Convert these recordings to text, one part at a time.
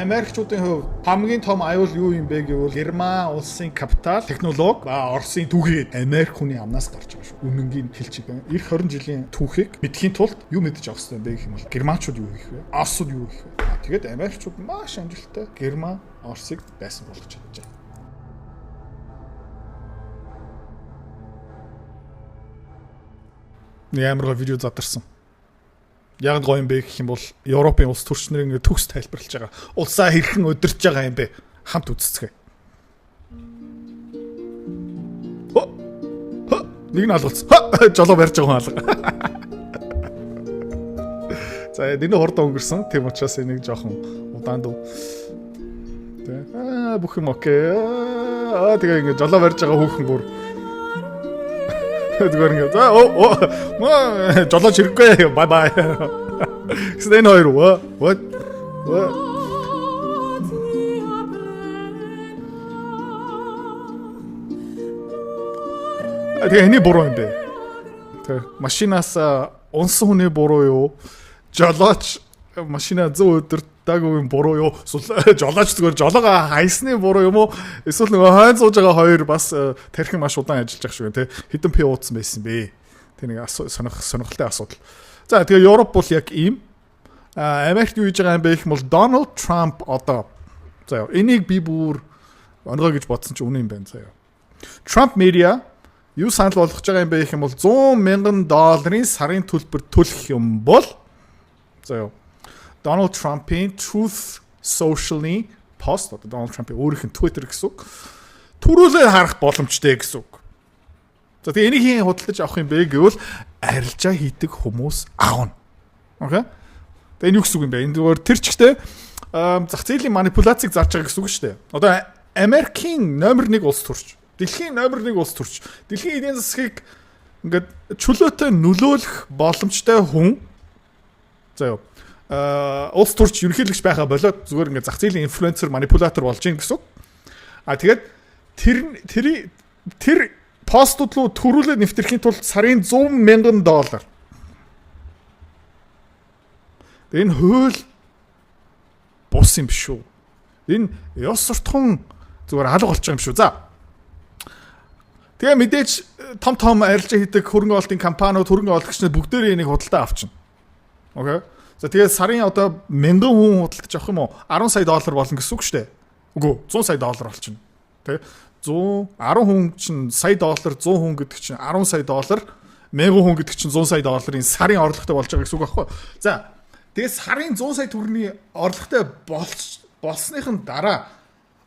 Америкчуудын хувьд хамгийн том аюул юу юм бэ гэвэл Герман улсын капитал, технологи ба Оросын түүхийг Америк хүний амнаас гарч байгаа шүү. Үнэнгийн хэлчих байна. Эх 20 жилийн түүхийг мэдхийн тулд юу мэдэж авах хэрэгтэй бэ гэх юм бол германчууд юу хийх вэ? Оросууд юу хийх вэ? Тэгээд Америкчууд маш амжилттай Герман, Оросыг дайсан болгож чадчихжээ. Нэг амар видео задарсан. Яг гоё юм бэ гэх юм бол Европын улс төрчнөр ингэ төгс тайлбарлаж байгаа. Улсаа хэрхэн өдөрч байгаа юм бэ? Хамт үзцгээе. Нэг нь алгалцсан. Жолоо барьж байгаа хүн алга. За энэ хурдан өнгөрсөн. Тийм учраас энийг жоохон удаан дүү. Тэ бүх юм окей. Тэгээ ингэ жолоо барьж байгаа хүүхэн бүр зүгээр ингэ. За жолооч хэрэггүй. Бай бай. Гэсэн хоёр what? Тэгээ энэ буруу юм бэ? Тэг машинаас унсан хүний буруу юу? Жолооч машина 100 өдөртаагүй буруу юу? Жолооч зүгээр жолоогоо хайсны буруу юм уу? Эсвэл нөгөө хойно сууж байгаа хоёр бас тархин маш удаан ажиллаж байгаа шүү, тэ. Хэдэн пи уудсан байсан бэ? Тэг нэг сонирхолтой асуудал. За тэгээ Европ бол яг ийм. Америк юу хийж байгаа юм бэ гэх юм бол Donald Trump одоо заяа энийг би бүр онгоо гэж бодсон чи үнэн юм байна заяа. Trump media юу санал болгож байгаа юм бэ гэх юм бол $100,000 сарын төлбөр төлөх юм бол заяа Donald Trump-ийн Truth Social-ийн пост одоо Donald Trump-ийн өөрийнх нь Twitter гэсэн үг төрүүлээ харах боломжтой гэсэн үг. За тэгээ энийг хийн худалдаж авах юм бэ гэвэл арилжаа хийдэг хүмүүс аавна. Окей? Тэгээ энэ юу гэсэн үг юм бэ? Энэ зүгээр тэр чигтээ зах зээлийн манипуляцийг зарж байгаа гэсэн үг шүү дээ. Одоо Америкийн номер 1 улс төрч, дэлхийн номер 1 улс төрч, дэлхийн эдийн засгийг ингээд чөлөөтэй нөлөөлөх боломжтой хүн заяа улс төрч ерөнхийлөгч байхаа болоод зүгээр ингээд зах зээлийн инфлюенсер, манипулятор болж гин гэсэн үг. Тэгээд тэр постууд руу төрүүлээд нэвтрэхийн тулд сарын $100,000. Энэ хууль бус юм биш үү? Энэ ёс суртахуун зүгээр алга болчих юм шүү. За. Тэгээ мэдээж том арилжаа хийдэг хөрөнгө оолтын компаниуд, хөрөнгө оолгогчнууд бүгдээрээ энийг худалдаа авчихна. Окей. За тэгээ сарын одоо 1000 хүн худалдаж авах юм уу? $10 сая болно гэсэн үг шүү дээ. Үгүй $100 сая болчихно. Тэ 10 хүн чинь сая доллар, 100 хүн гэдэг чинь $10 сая, 1000 хүн гэдэг чинь $100 сая сарын орлоготой болж байгаа гэсэн үг байхгүй. За тэгээ сарын $100 сая төгрөгийн орлоготой болсныхын дараа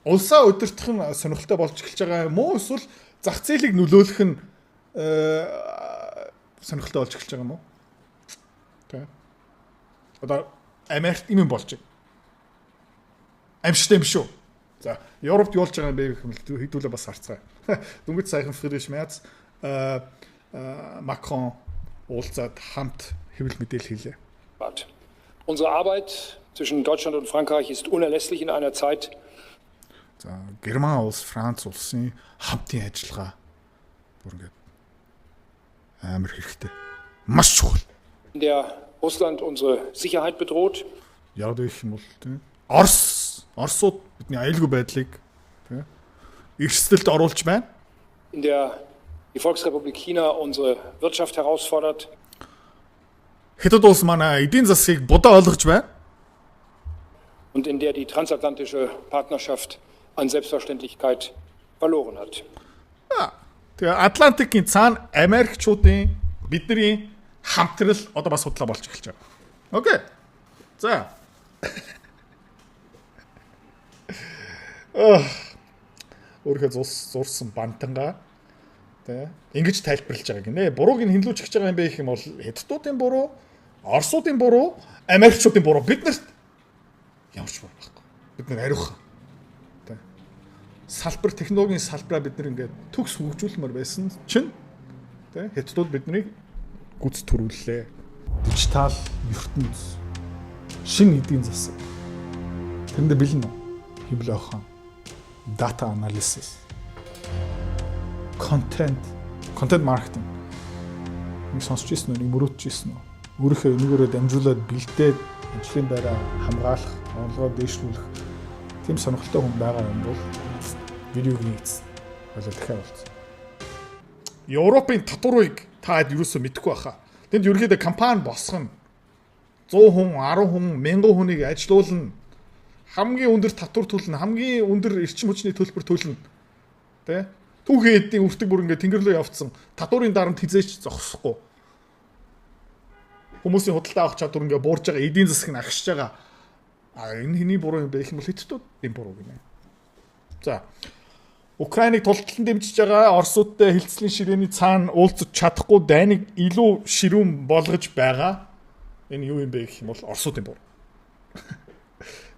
улсаа өдөртөх нь сонирхолтой болж эхэлж байгаа юм уу? Эсвэл зах зээлийг нөлөөлөх нь сонирхолтой болж эхэлж байгаа юм уу? Тэ. Одоо Америкт юм болж байна. Амжтай юм шүү. За, Европт юу болж байгаа юм бэ гэх юм хэдүүлээ бас харцгаая. Дөнгөж саяхан Friedrich Merz Macron уулзаад хамт хэвлэл мэдээлэл хийлээ. Unsere Arbeit zwischen Deutschland und Frankreich ist unerlässlich in einer Zeit. За, Герман улс, Франц улсын хамтын ажиллагаа бүр ингээд амар хэрэгтэй. Маш чухал. In der Russland unsere Sicherheit bedroht. Яг гэх юм бол тийм. Оросууд бидний аюулгүй байдлыг тийм эрсдэлд оруулж байна. In der die Volksrepublik China unsere Wirtschaft herausfordert. Хятад улс манай эдийн засгийг будаа ойлгож байна. Und in der die transatlantische Partnerschaft an Selbstverständlichkeit verloren hat. Тэгээ Атлантикийн цаана Америкчуудын бидний хамтрал одоо бас худлаа болж эхэлж байгаа. Окей. За. Өөрийнхөө зурсан бантангаа тэ ингэж тайлбарлаж байгаа гинэ. Бурууг нь хинлүүлж эхэж байгаа юм бэ гэх юм бол Хятадуудын буруу, Оросуудын буруу, Америкчуудын буруу. Бид нарт ямар ч буруу байхгүй. Бид нар ариухан. Тэ. Салбар технологийн салбараа бид нар ингээд төгс хөгжүүлмээр байсан чинь тэ Хятадууд биднийг гүц төрүүллээ. Дижитал ертөнц, шинэ эдийн засаг. Тэрэндээ бэлэн хэмлээ охоо. Data analysis, content marketing. Нэг сонсч ирсэн үү, нэг мөрөөдж ирсэн үү? Өөрийнхөө энийгээрээ дамжуулаад бэлдээд ажлын байраа хамгаалах онгоо дээшлүүлэх тийм сонирхолтой хүн байгаа юм бол видеогийн эцэст болоо дахиад болсон. Европын татварыг таад юусоо мэдэхгүй байхаа. Тэнд ерөөдөө компани босгоно. 100 хүн, 10 хүн, 1000 хүнийг ажилуулна. Хамгийн өндөр татвар төлнө, хамгийн өндөр эрчим хүчний төлбөр төлнө. Тэ? Түүхэн эдийн үртэг бүр ингээд тэнгэр рүү явцсан. Татварын дарамт хизээч зогсохгүй. Хүмүүсийн худалдаа авах чадвар ингээд буурж байгаа, эдийн засаг нь агшиж байгаа. Энэ хэний буруу юм бэ гэх юм бол Хятадын буруу гинэ. За. Украиныг тулталан дэмжиж байгаа Оросуудтай хилцлийн ширээний цаана уулзах чадахгүй дайныг илүү ширүүн болгож байгаа. Энэ юу юм бэ гэх юм бол Оросуудын буруу.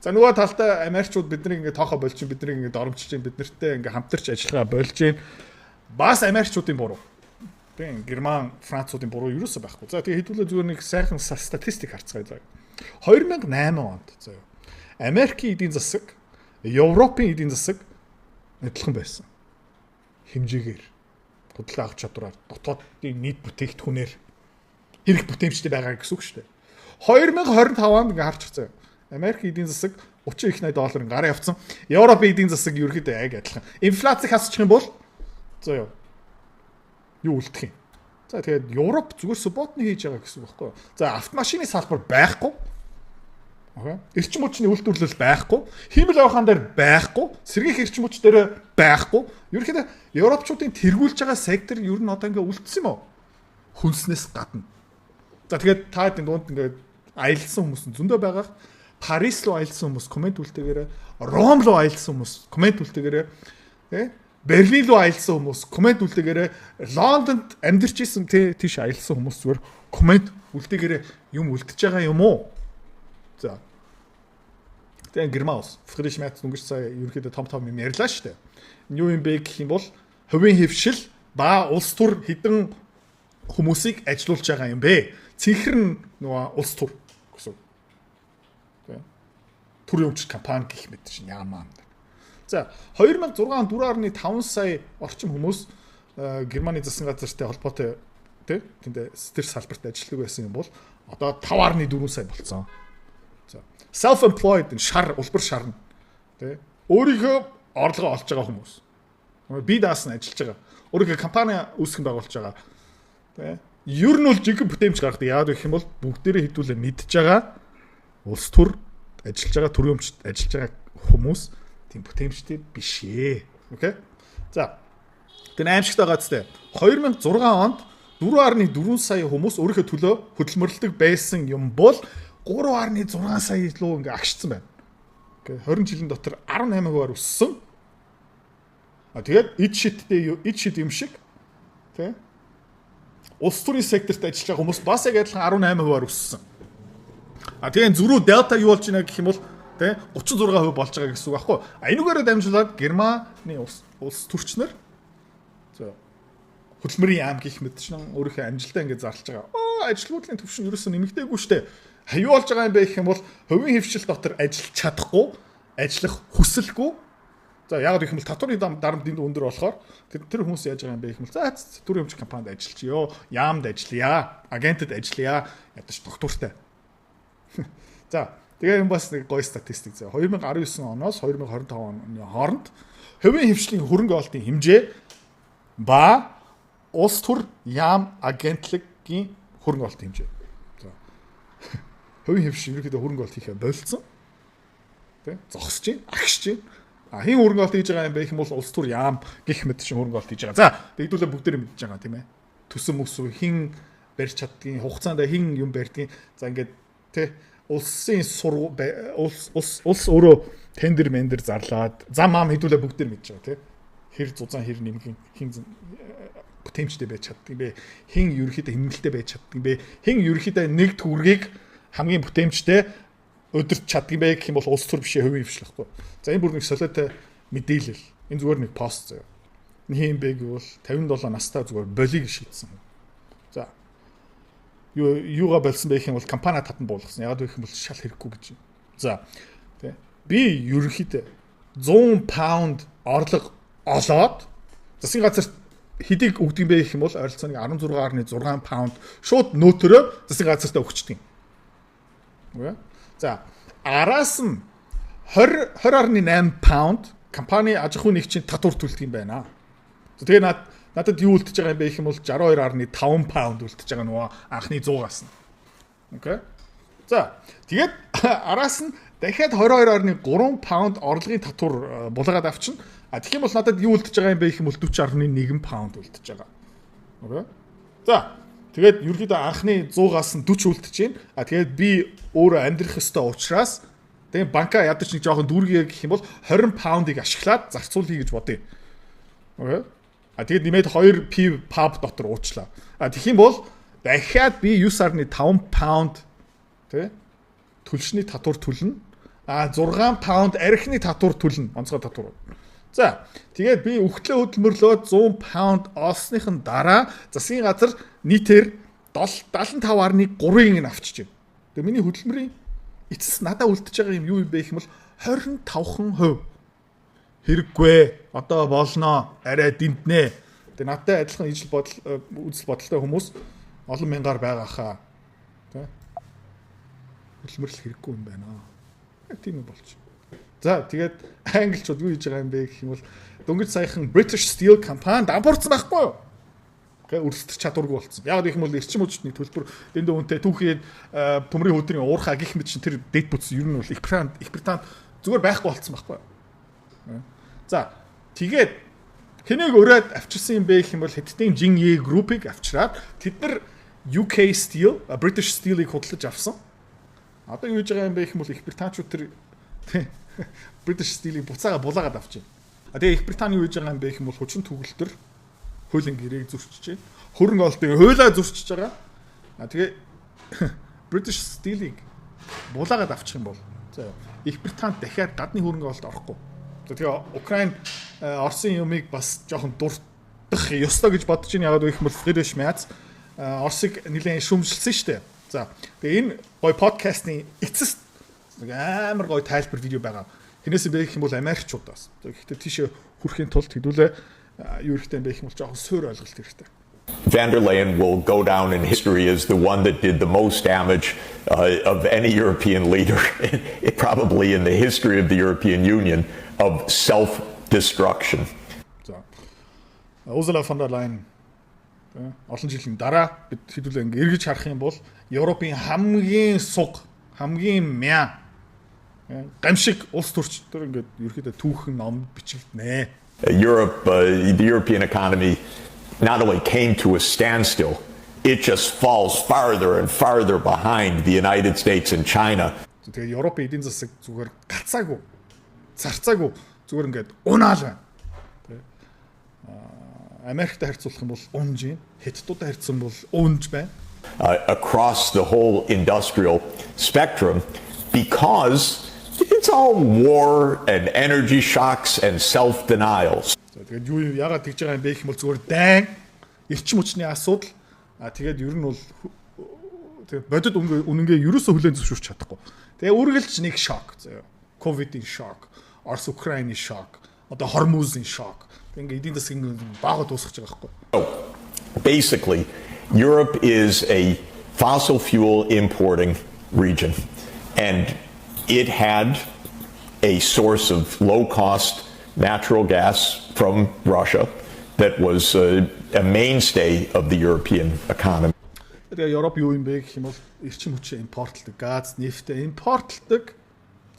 За нөгөө талдаа Америкчууд бидний ингээд тоохоо болж чинь бидний ингээд оромжиж чинь бид нартэй ингээд хамтарч ажиллагаа болж чинь бас Америкчуудын буруу. Тийм Герман, Француудын буруу юу ч байхгүй. За тэгээ хэдүүлээ зүгээр нэг сайхан статистик харцгаая. 2008 онд заяа. Америкийн эдийн засаг, Европын эдийн засаг адилхан байсан. Хэмжээгээр худалдаа авах чадвараар дотоодын нийт бүтээгдэхүүнээр эрх бүтээмжтэй байгаа гэсэн үг шүү дээ. 2025 онд ингээ харж байгаа. Америк эдийн засаг 30 их $80 гараа явцсан. Европын эдийн засаг ерөөхдөө яг адилхан. Инфляцийг хасчих юм бол зөө юу үлдэх юм. За тэгээд Европ зүгээр субботны хийж байгаа гэсэн үг байхгүй юу? За автомашины салбар байхгүй. Эрчим хүчний үйлдвэрлэл байхгүй, хиймэл авахаан дээр байхгүй, сэргийх эрчим хүч дээр байхгүй. Ерөнхийдөө Европчуудын тэргүүлж байгаа сектор ер нь одоо ингээ үлдсэн юм уу? Хүнснээс гадна. За тэгээд та энэ дунд ингээ аялсан хүмүүс зөндөө байгаа. Парис руу аялсан хүмүүс комент үлдээгээрээ, Ром руу аялсан хүмүүс комент үлдээгээрээ, Берлин руу аялсан хүмүүс комент үлдээгээрээ, Лондонд амьдарч исэн тийш аялсан хүмүүс зүгээр комент үлдээгээрээ юм үлдчихэж байгаа юм уу? За. Тэгээ Герман ус. Фридрих Мерц өнгөрч сая ерөөхдөө том юм ярьлаа шүү дээ. Юу юм бэ гэх юм бол хувийн хэвшил ба улс төр хідэн хүмүүсийг ажилуулж байгаа юм бэ? Цэнхэр нөгөө улс төр гэсэн. Тэгээ. Төр өмч компани гэх мэт чинь яамаа. За 2006 онд 4.5 сая орчим хүмүүс Германы засгийн газартай холбоотой тэнд тэр салбарт ажилладаг байсан юм бол одоо 5.4 сая болцсон. Self-employed шар улбар шарна. Тэ? Өөрийнхөө орлогоо олж байгаа хүмүүс. Би даасна ажиллаж байгаа. Өөрийнхөө компани үүсгэн байгуулж байгаа. Тэ? Ер нь бол жинхэнэ бүтээмж гаргадаг. Яагаад гэх юм бол бүгдээрээ хэдүүлээ мэдж байгаа. Улс төр ажиллаж байгаа төрөмчд ажиллаж байгаа хүмүүс тийм бүтээмжтэй биш ээ. Окей? За. Тэр аимшигтай байгаа зү. 2006 онд 4.4 сая хүмүүс өөрийнхөө төлөө хөдөлмөрлөдөг байсан юм бол 3.6 сая илүү ингээ агшсан байна. Окей, 20 жилийн дотор 18% өссөн. Тэгээд эд шид юм шиг тий. Улс төрийн секторт ажиллаж байгаа хүмүүс бас яг адилхан 18% өссөн. Тэгээд зөрүү делта юу болж байна гэх юм бол тий 36% болж байгаа гэсэн үг аахгүй. Энүүгээрээ дамжуулаад Германы улс төрчнөр хөдөлмөрийн яам гэх мэт чинь өөрийнхөө амжилтаа ингээ зарлж байгаа. Ажилгүйдлийн төвшин ерөөсөө нэмэгдээгүй шүү дээ. Юу болж байгаа юм бэ гэх юм бол хувийн хэвшил дотор ажиллаж чадахгүй, ажиллах хүсэлгүй. За яг гэх юм бол татварын дарамт энд өндөр болохоор тэр хүмүүс яаж байгаа юм бэ гэх юм бол за төрийн өмч компанид ажиллачё, яамд ажиллая, агентэд ажиллая, ядаж доктортай. За тэгээ юм бас нэг гоё статистик заа. 2019 оноос 2025 оны хооронд хувийн хэвшлийн хөрөнгө оолтын хэмжээ ба улс төр яам агентлагийн хөрөнгө оолтын хэмжээ. Хувийн хэвшил ерөөхдөө хөрөнгө оолт хийхээ болцсон. Тэ? Зогсож чинь, агшиж чинь. Хин хөрөнгө оолт хийж байгаа юм бэ гэх юм бол улс төр яам гих мэт шиг хөрөнгө оолт хийж байгаа. За, тэгдүүлээ бүгдээрээ мэдж байгаа тийм ээ. Төсөн мөсөө хин барьж чаддгийн хугацаанд хин юм барьдгийн. За ингээд тэ улсын улс өөрөө тендер мендер зарлаад зам ам хэдүүлээ бүгдээр мэдж байгаа тийм. Хэр зузаан хэр нэмгэн хин бүтээмжтэй байж чаддаг юм бэ? Хин ерөөхдөө хэмнэлттэй байж чаддаг юм бэ? Хин ерөөхдөө нэг төгрөгийг хамгийн бүтээмжтэй өдөрт чаддаг юм бэ гэх юм бол улс төр бишээ хувийн хвшлэхгүй. За энэ бүр нэг солиотой мэдээлэл. Энэ зүгээр нэг пост заяа. Энэ юм бэ гэвэл 57 настай зүгээр болиг шийдсэн. За. Юугаа болсон бэ гэх юм бол компани татан буулгасан. Яагаад гэх юм бол шал хэрэггүй гэж. За. Тэ. Би ерөөхдөө 100 паунд орлого олоод засгийн газарт хэдийг өгдөг юм бэ гэх юм бол ойролцоог 16.6 паунд шууд нөөтөрөө засгийн газартаа өгчдөг юм. За, араас нь 20.8 паунд компани аж ахуйн нэгжийн татвар төлдөг юм байна. Тэгээ надад юу үлдэж байгаа юм бэ гэх юм бол 62.5 паунд үлдэж байгаа нөгөө анхны 100-аас нь. Окей. За, тэгээд араас нь дахиад 22.3 паунд орлогын татвар булгаад авчихна. Тэгэх юм бол надад юу үлдэж байгаа юм бэ гэх юм бол 40.1 паунд үлдэж байгаа. Окей. За, тэгээд ерөөдөө анхны 100-аас нь 40 үлдэж байна. Тэгээд би өөрөө амьдрах ёстой учраас тэгээд банка ядаж нэг жоохон дүүргээ гэх юм бол 20 паундыг ашиглаад зарцуулъя гэж бодъё. Окей. Тэгээд нэмээд 2 pub дотор уучлаа. Тэгэх юм бол дахиад би 9.5 паунд тэ төлшний татвар төлнө. 6 паунд архины татвар төлнө. Онцгой татвар. За, тэгээд би өгтлөө хөдөлмөрлөө 100 паунд олсныхын дараа засгийн газар нийтээр 75.3-ыг авчиж байна. Тэгээд миний хөдөлмөрийн эцэс надад үлдэж байгаа юм юу юм бэ гэх юм бол 25%. Хэрэггүй. Одоо болно. Арай дэмтнэ. Тэгээ надтай адилхан ижил үзэл бодолтой хүмүүс олон мянгаар байгаа хаа. Тэ? Хөдөлмөрлөх хэрэггүй юм байна. Тийм юм болчих. За, тэгээд англичууд юу хийж байгаа юм бэ гэх юм бол дөнгөж саяхан British Steel компани дампуурсан байхгүй юу? Гэ өрсөлдөх чадваргүй болсон. Яг гэх юм бол эрчим хүчний төлбөр дэндээ үнэтэй түүхийн төмрийн хөдрийн уурхай гих мэт чинь тэр дэд бүтс ер нь бол их Британд зүгээр байхгүй болсон байхгүй юу? За, тэгээд хэнийг өрөөд авчирсан юм бэ гэх юм бол Хэдтийн Жинье группыг авчираад тэд нар UK Steel, British Steel-ийг худалдаж авсан. Одоо юу хийж байгаа юм бэ гэх юм бол Их Британчууд тэр British Steel-ийг буцаага булаагаад авч байна. Тэгээ Их Британи юу хийж байгаа юм бэ гэх юм бол хүчин төгөлтөр хуулийн гэрээг зөрчиж байна. Хөрөнгө ололтын хуулиа зөрчиж байгаа. Тэгээ British Steel-ийг булаагаад авчих юм бол Их Британд дахиад гадны хөрөнгө ололт орохгүй. Тэгээ Украин Оросын юмыг бас жоохон дурдах ёстой гэж бодож байна. Ягаад гэх юм бол Friedrich Merz Оросыг нэлээд шүүмжилсэн шүү дээ. За, тэгээ энэ гой подкастны эцэст амар гой тайлбар видео байгаа. Хинээс бэ гэх юм бол Америкчуудаас. Гэхдээ тийшээ хүрэхийн тулд хэдүүлээ юу хэрэгтэй бэ гэх юм бол жоохон суур ойлголт хэрэгтэй. Van der Leyen will go down in history as the one that did the most damage of any European leader, probably in the history of the European Union, of self-destruction. За. Ursula von der Leyen олон жилийн дараа бид хэдүүлээ ингэ эргэж харах юм бол Европын хамгийн суг, хамгийн мяа гамшиг улс төрчдөр ингээд ерөөхдөө түүхэн ном бичигднэ. The European economy not only came to a standstill, it just falls farther and farther behind the United States and China. Тэгээ Европын эдийн засаг зүгээр гацаагүй, зарцаагүй, зүгээр ингээд унаал байна. Америктэй харьцуулах юм бол унж байна. Хятадтай харьцсан бол унж байна. Across the whole industrial spectrum, because it's all war and energy shocks and self-denials. Тэгээд юу яагаад тэгж байгаа юм бэ гэх юм бол зүгээр дайн эрчим хүчний асуудал. Тэгээд ер нь бол тэгээд бодит үнэнгээ ерөөсөө хүлээн зөвшөөрч чадахгүй. Тэгээ үргэлж нэг шок заяа. Ковидын шок, Орос Украины шок, одоо Хормузын шок. Ингээ эдийн засгийн бага дуусгаж байгаа байхгүй. Basically, Europe is a fossil fuel importing region, and it had a source of low-cost natural gas from Russia that was a mainstay of the European economy. Тэгээ Европ юу юм бэ гэх юм бол эрчим хүчээ импортлдог, газ, нефтээ импортлдог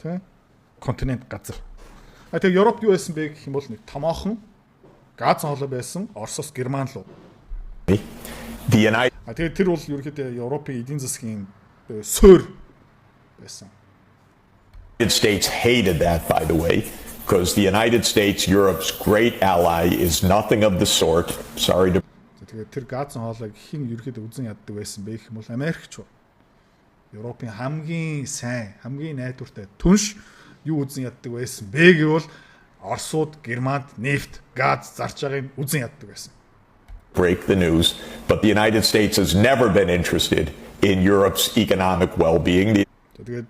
тийм континент газар. Тэгээ Европ юу байсан бэ гэх юм бол нэг томоохон газ хоолой байсан Оросоос Герман руу. Тэгээ тэр бол ерөөхдөө Европын эдийн засгийн суур байсан. The United States hated that, by the way, because the United States, Europe's great ally, is nothing of the sort. Sorry to. Тэгээ тэр газ хоолойг хин ерөөхдөө үзэн яддаг байсан бэ гэх юм бол Америкч. Европын хамгийн сайн, хамгийн найдвартай түнш юу үзэн яддаг байсан бэ гэвэл Оросууд Германд нефт, газ зарж байгааг үзэн яддаг байсан. Break the news, but the United States has never been interested in Europe's economic well-being. Тэгээд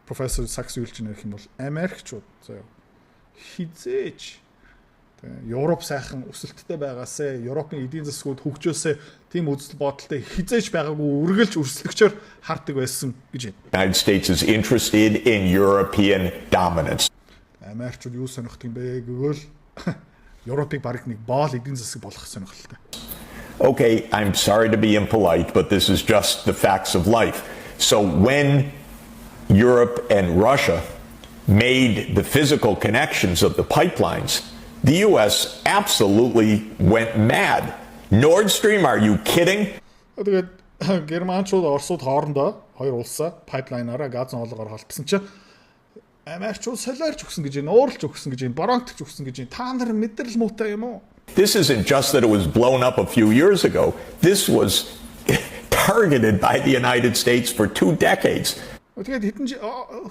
профессор Сакс юу хэлж байгаа юм бол Америкчууд заяа хизээч Европ сайхан өсөлттэй байгаасаа Европын эдийн засгууд хөгжөөсөө тийм үзэл бодолтой хизээж байгаагүй үргэлж өрсөлдөгчөөр хардаг байсан гэж байна. United States is interested in European dominance. Америкчууд юу сонирхдаг юм бэ гэвэл Европыг баг нэг боол эдийн засаг болгох сонирхолтой. Okay, I'm sorry to be impolite, but this is just the facts of life. So when Europe and Russia made the physical connections of the pipelines, the U.S. absolutely went mad. Nord Stream, are you kidding? Тэгээд Германчууд Оросууд хоорондоо хоёр улсаа пайплайнаараа газын хоолгоор холбосон чинь Америкчууд солиорч өгсөн гэж байна, уурлж өгсөн гэж байна, боронтч өгсөн гэж байна. Та нар мэдрэл муутай юм уу? This isn't just that it was blown up a few years ago. This was targeted by the United States for 2 decades. Тэгээд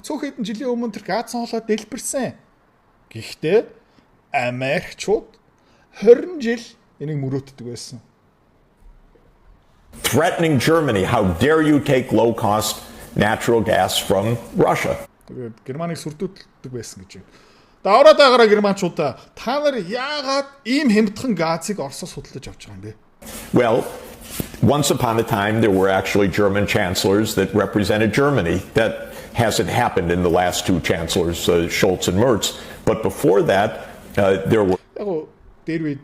цөөхөн хэдэн жилийн өмнө тэр газын хоолой дэлбэрсэн. Гэхдээ Америкчууд 20 жил энийг мөрөөддөг байсан. Threatening Germany, how dare you take low-cost natural gas from Russia? Тэгээд Германыг сүрдүүлдэг байсан гэж байна. Давраад байгаараа Германчуудаа та нар яагаад ийм хямдхан газыг Оросоос худалдаж авч байгаа юм бэ? Well, once upon a time there were actually German chancellors that represented Germany. That hasn't happened in the last 2 chancellors, Scholz and Merz. But before that, there were... Яг дээр үед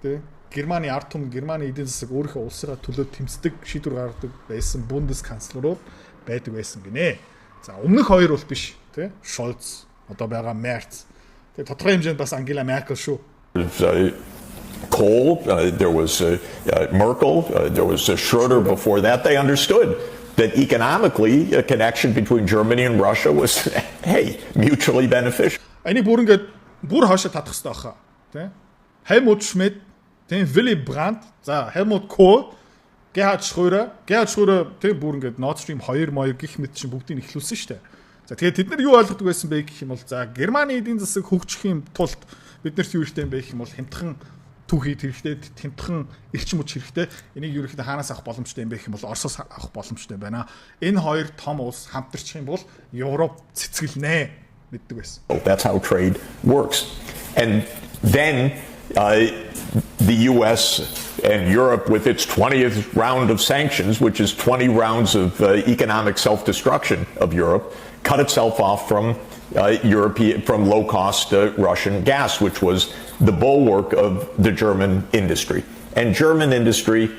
тэ Германы ард түмэн Германы эдийн засаг өөрийнхөө улсаараа төлөө тэмцдэг шийдвэр гаргадаг байсан бундесканцлерууд байдаг байсан гинэ. За өмнөх хоёр бол биш тэ Scholz одоо байгаа Merz. Тэгээ тодорхой хэмжээнд бас Ангела Меркель шүү. Kohl, there was Merkel, there was Schroeder before that. They understood that economically a connection between Germany and Russia was, hey, mutually beneficial. Энийг бүр ингээд бүр хоошо татах хэрэгтэй баха. Тэ? Helmut Schmidt, тэ Willy Brandt, за Helmut Kohl, Gerhard Schröder тэ бүр ингээд Nord Stream 2 моёр гих мэт чинь бүгдийг ихлүүлсэн шүү дээ. За тэгээд тэд нар юу ойлгодог байсан бэ гэх юм бол за Германы эдийн засаг хөгжихийн тулд биднэрт юу хэрэгтэй юм бэ гэх юм бол хямдхан түүхий хэрэгтэй, хямдхан эрчим хүч хэрэгтэй. Энийг ерөөхдөө хаанаас авах боломжтой юм бэ гэх юм бол Оросоос авах боломжтой байна. Энэ хоёр том улс хамтарчих юм бол Европ цэцгэлнэ мэддэг байсан. That's how trade works. And then the US and Europe with its 20th round of sanctions, which is 20 rounds of economic self-destruction of Europe, cut itself off from from low-cost Russian gas, which was the bulwark of the German industry. And German industry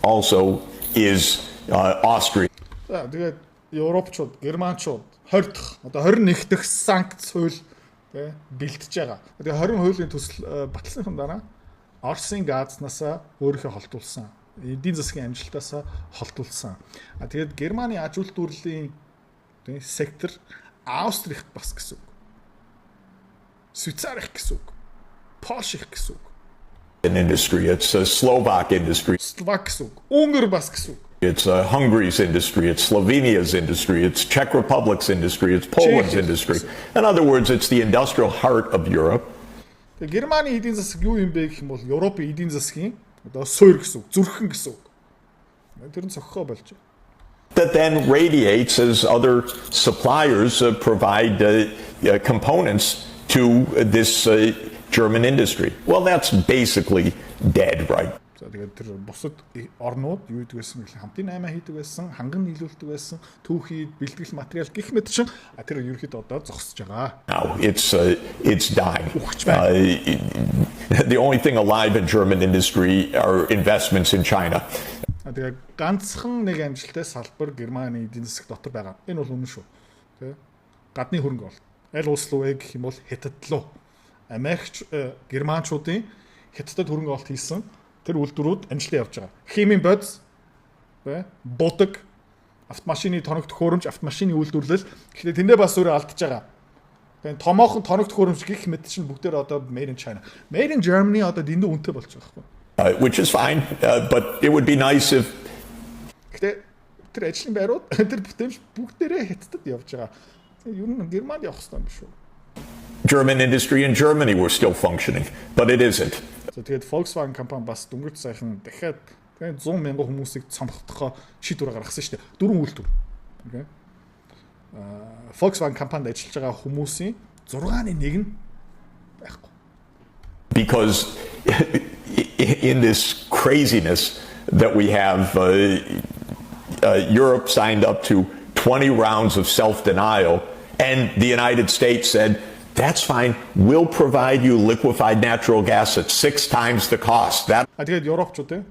also is Austria. Тэгээд Европчууд, Германчууд 20 дахь одоо 21 дахь санкц хууль тэ бэлтэж байгаа. Тэгээд 20 хуулийн төсөл батлсныхан дараа Оросын газнаасаа өөрийнхөө холдуулсан. Эдийн засгийн амжилтаасаа холдуулсан. Тэгээд Германы аж үйлдвэрлэлийн сектор Австрих бас гэсэн үг. Швейцарих гэсэн үг. Польших гэсэн үг. An industry, it's a Slovak industry. Словак гэсэн үг. Унгар бас гэсэн үг. It's Hungary's industry, it's Slovenia's industry, it's Czech Republic's industry, it's Poland's industry. In other words, it's the industrial heart of Europe. Германы эдийн засаг юу юм бэ гэх юм бол Европын эдийн засгийн одоо суурь гэсэн үг, зүрхэн гэсэн үг. Тэр нь цогхоо болж байна. That then radiates as other suppliers provide components to this German industry. Well, that's basically dead, right? За тэгээд тэр бусад орнууд юу гэдэг байсан гэхэл хамтын 8 хийдэг байсан, ханган нийлүүлдэг байсан, түүхий, бэлтгэл материал гэх мэт чинь тэр ерөөхдөө одоо зогсож байгаа. Now it's dying. The only thing alive in German industry are investments in China. Тэгээд ганцхан нэг амжилттай салбар Германы эдийн засаг дотор байгаа. Энэ бол үнэн шүү. Тэ? Гадны хөрөнгө бол. Аль улс руу вэ гэх юм бол Хятад руу. Америкч Германчуудын Хятадд хөрөнгө олт хийсэн тэр үйлдвэрүүд амжилттай явж байгаа. Химийн бодис, тэ? Будаг, автомашины тоногдох хөрөмж, автомашины үйлдвэрлэл. Гэхдээ тэндээ бас өөрөө алдчихж байгаа. Тэгээд томоохон тоногдох хөрөмж гэх мэт чинь бүгдээр одоо made in China. Made in Germany одоо дэндүү үнэтэй болж байгаа байхгүй. Which is fine, but it would be nice if... Гэтэ тэр ажлын байрууд тэр бүтээмж бүгдээрээ Хятадд явж байгаа. Юу н Германд явах хэрэгтэй юм биш үү? German industry in Germany were still functioning, but it isn't. Тэгээд Volkswagen компани бас дөнгөж сайхан дахиад 100 мянган хүмүүсийг цомгохдохоо шийдвэр гаргасан шүү дээ. 4 үйлдвэр. Окей. Volkswagen компанид ажиллаж байгаа хүмүүсийн 6-ны 1 нь байхгүй. Because in this craziness that we have, Europe signed up to 20 rounds of self-denial, and the United States said, that's fine, we'll provide you liquefied natural gas at 6 times the cost. Тэгээд Европчууд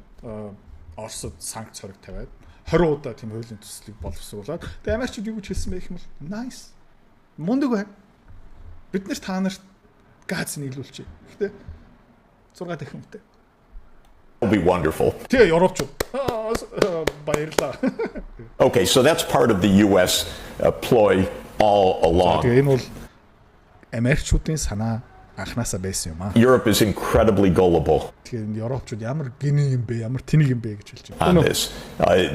Оросд санкц хориг тавиад 20 удаа тийм хуулийн төслийг боловсруулад тэгээд Америкчууд юу гэж хэлсэн бэ гэх юм бол nice. Мундаг бай. Бид нэр та нарт газ нийлүүлчихье. Гэхдээ 6 дахин үтэй. It'll be wonderful. Тэгээ Европчууд баярлаа. Okay, so that's part of the US ploy all along. Тэгээ энэ бол Америкчуудын санаа анханасаа байсан юм аа. Europe is incredibly gullible Тэгээ Европчууд ямар гинэ юм бэ, ямар тэнэг юм бэ гэж хэлж on байна. this.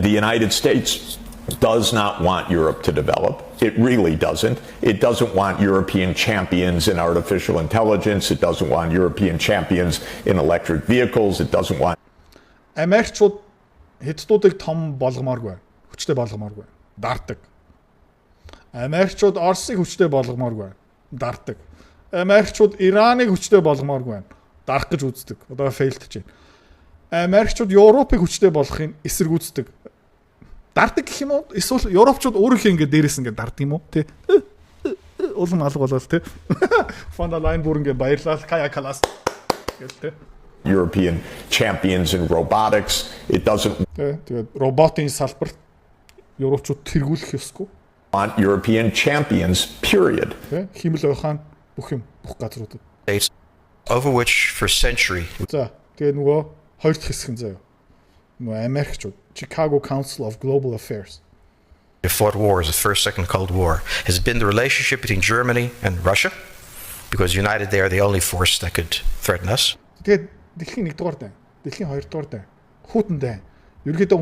The United States does not want Europe to develop. It really doesn't. It doesn't want European champions in artificial intelligence. It doesn't want European champions in electric vehicles. It doesn't want Америкчууд Хятадуудыг том болгомооргүй, хүчтэй болгомооргүй, дарддаг. Америкчууд Оросыг хүчтэй болгомооргүй, дарддаг. Америкчууд Ираныг хүчтэй болгомооргүй, дарах гэж үздэг. Одоо фейлдэж байна. Америкчууд Европыг хүчтэй болохын эсэргүүцдэг. Дардаг гэх юм уу? Эсвэл Европчууд өөрийнхөө ингээд дээрээс ингээд дарддаг юм уу? Тэ. Улам алга болоод тэ. Фонда лайн бүр ингээд баярлал Кая Калас гэл тэ. European champions in robotics. It doesn't Тэгээд роботын салбарт Европчууд тэргүүлэх ёсгүй. want European champions, period. Тэ. Химэл ойхаан бүх газруудад. States over which for century За тэгээ нөгөө хоёр дахь хэсэг нь заяа. Нөгөө Америкчууд Chicago Council of Global Affairs. we fought wars, the first, second Cold War, has been the relationship between Germany and Russia, because united they are the only force that could threaten us. Тэгээд дэлхийн 1-р дай, дэлхийн 2-р дай, хүүтэн дай. Ерөнхийдөө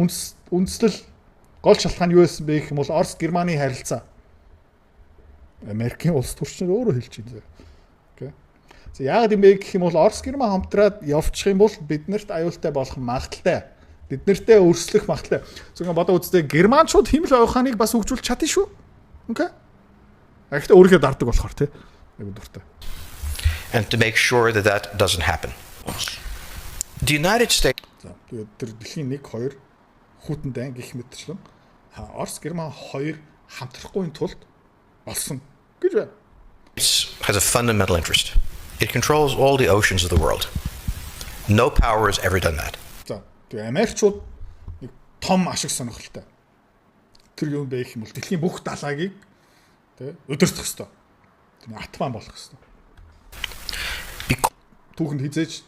үндэслэл гол шалтгаан юу байсан бэ гэх юм бол Орос Германы харилцаа. Америкийн улс төрчнөр өөрөө хэлж байна. Окей. За яагаад юм бэ гэх юм бол Орос Герман хамтраад явчих юм бол биднэрт аюултай болох магадaltaй. Биднэртээ өрсөлдөх магадaltaй. Зөвхөн бодоо үзтээ Германчууд химэл ойханыг бас хөгжүүлж чадна шүү. Окей. Гэхдээ өөрийнхөө дарддаг болохоор тий. Айгуу дуртай. And to make sure that that doesn't happen. The United States За тэгээд тэр дэлхийн 1 2 хүүтэн дай гих мэтчлэн Орос Герман 2 хамтрахгүйн тулд болсон гэж байна. has a fundamental interest. It controls all the oceans of the world. No power has ever done that. За тэгээд Америкчууд нэг том ашиг сонирхолтой. Тэр юм бэ гэх юм бол дэлхийн бүх далайгийг тий өдөртөх ёстой. Тэр атман болох ёстой. Түүхэнд хизээж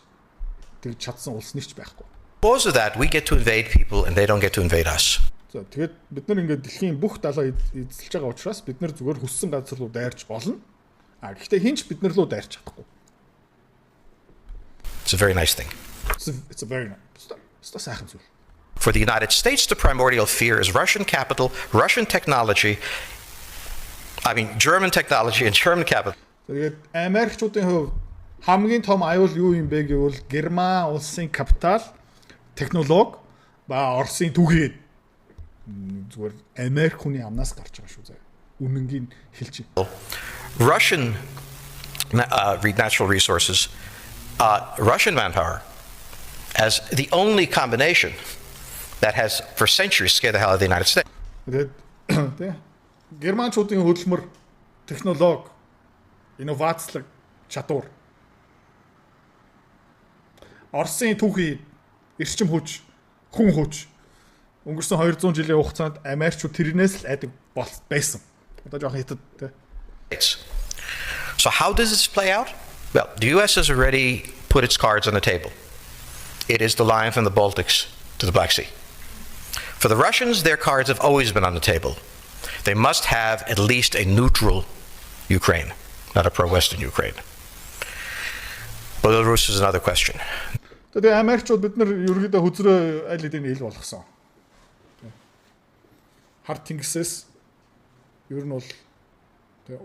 тэр чадсан улс нэгч байхгүй. Because of that, we get to invade people and they don't get to invade us. За тэгээд бид нар ингээд дэлхийн бүх далай эзэлж байгаа учраас бид нар зүгээр хүссэн газар руу дайрч болно. Гэхдээ хинч бид нар руу дайрч чадахгүй. It's a very nice thing. It's a very nice. Сайхан зүйл. For the United States, the primordial fear is Russian capital, Russian technology, German technology and German capital. Тэгээд Америкчуудын хувьд хамгийн том аюул юу юм бэ гэвэл Герман улсын капитал, технологи ба Оросын түгээд зүгээр Америк хүний амнаас гарч байгаа шүү заа. Үнэнгийн хэлж байна. Russian natural resources, Russian manpower, as the only combination that has for centuries scared the hell out of the United States. Тэгээд Германчуудын хөдөлмөр, технологи, инновацлог, чадвар. Оросын түүхий, эрчим хүч, хүн хүч өнгөрсөн 200 жилийн хугацаанд Америкчууд тэрнээс л айдаг байсан. Одоо жоохон хятад тий. So how does this play out? Well, the US has already put its cards on the table. It is the line from the Baltics to the Black Sea. For the Russians, their cards have always been on the table. They must have at least a neutral Ukraine, not a pro-Western Ukraine. Belarus is another question. Тэгээд Америкчууд бид нар ерөөдөө хүзрөө аль хэдийн ил болгосон. Хар тэнгисээс ер нь бол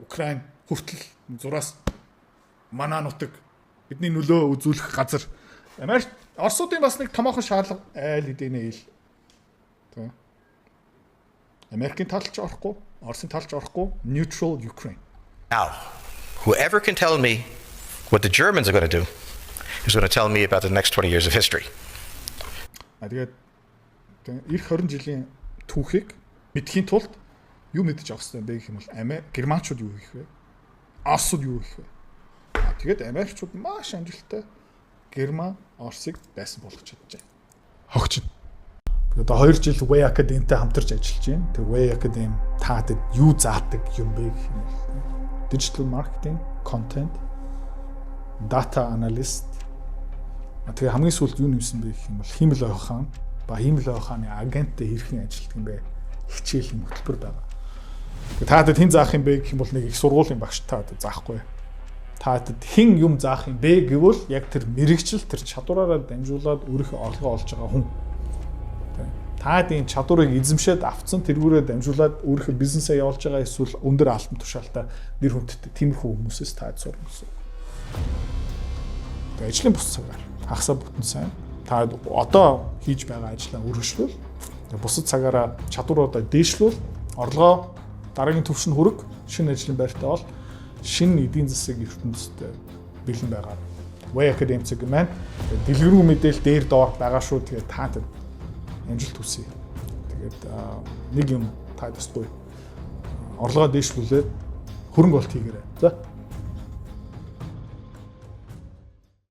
Украин хүртэл зураас манаа нутаг бидний нөлөө үзүүлэх газар. Америк Оросуудын бас нэг томоохон шаардлага аль хэдийн ил. Тэ. Америкийн талч орохгүй, Оросын талч орохгүй, neutral Ukraine. Now, whoever can tell me what the Germans are going to do who's going to tell me about the next 20 years of history. Тэгээд эх 20 жилийн түүхийг мэдхийн тулд юу мэдэж авах хэрэгтэй бэ гэх юм бол германчууд юу хийх вэ? Оросууд юу хийх вэ? Тэгээд Америкчууд маш амжилттай Герман, Оросыг дайсан болгож чадчихжээ. Хогч. Одоо 2 жил Way Academy-тэй хамтарч ажиллаж байна. Тэр Way Academy таадад юу заадаг юм бэ гэх юм бол digital marketing, content, data analyst. Тэгээ хамгийн сүүлд юу нэмсэн бэ гэх юм бол хиймэл ой хаан ба хиймэл ой хааны агенттэй хэрхэн ажилладаг юм бэ? Хичээлийн хөтөлбөр байгаа. Тэгээ таадад хэн заах юм бэ гэх юм бол нэг их сургуулийн багш таадад заахгүй. Таадад хэн юм заах юм бэ гэвэл яг тэр мэрэгчл тэр чадвараараа дамжуулаад өөрийнхөө орлогоо олж байгаа хүн. Таад энэ чадварыг эзэмшээд авцсан тэргүүрээ дамжуулаад өөрийнхөө бизнесээ явуулж байгаа эсвэл өндөр алтан тушаалтай нэр хүндтэй тиймэрхүү хүмүүсээс таад сурна гэсэн. Тэгээ ажлын бус цагаар хагасаа бүтэн сайн. Та одоо хийж байгаа ажлаа өргөжлүүл. Бусад цагаараа чадваруудаа дээшлүүл. Орлогоо дараагийн түвшин хүрэг, шинэ ажлын байртаа бол шинэ эдийн засаг ертөнцид бэлэн байгаа. Way Academy-г маань дэлгэрэнгүй мэдээлэл дээр доор байгаа шүү. Тэгээ таад амжилт хүсье. Тэгээд нэг юм та дэсгүй. Орлогоо дээшлүүлээд хөрөнгө олт хийгээрэй. За.